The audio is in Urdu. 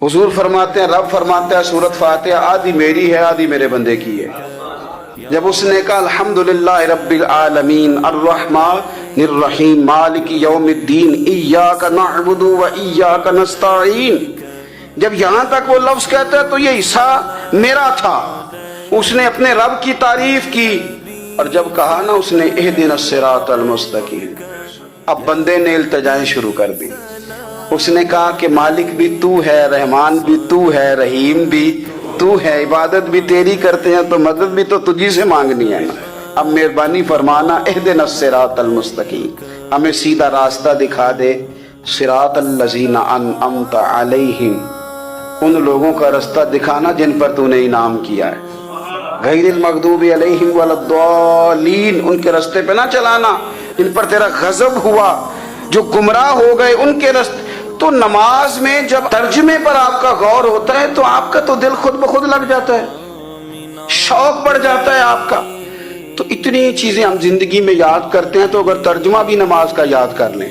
حضور فرماتے ہیں، رب فرماتا ہے سورۃ فاتحہ آدھی میری ہے آدھی میرے بندے کی ہے۔ جب اس نے کہا الحمدللہ رب العالمین الرحمن الرحیم مالک یوم الدین ایاک نعبد و ایاک نستعین، جب یہاں تک وہ لفظ کہتا ہے تو یہ حصہ میرا تھا۔ اس نے اپنے رب کی تعریف کی، اور جب کہا نا اس نے اہدنا الصراط المستقیم، اب بندے نے التجائیں شروع کر دی۔ اس نے کہا کہ مالک بھی تو ہے، رحمان بھی تو ہے، رحیم بھی تو ہے، عبادت بھی تیری کرتے ہیں تو مدد بھی تو تجھی سے مانگنی ہے نا، اب مہربانی فرمانا اہدنا الصراط المستقیم، ہمیں سیدھا راستہ دکھا دے، صراط الذین انعمت علیہم، ان لوگوں کا راستہ دکھانا جن پر تو نے انعام کیا ہے، غیر المغضوب علیہم ولا الضالین، ان کے راستے پہ نہ چلانا جن پر تیرا غضب ہوا، جو گمراہ ہو گئے ان کے راستے۔ تو نماز میں جب ترجمے پر آپ کا غور ہوتا ہے تو آپ کا تو دل خود بخود لگ جاتا ہے، شوق بڑھ جاتا ہے آپ کا۔ تو اتنی چیزیں ہم زندگی میں یاد کرتے ہیں، تو اگر ترجمہ بھی نماز کا یاد کر لیں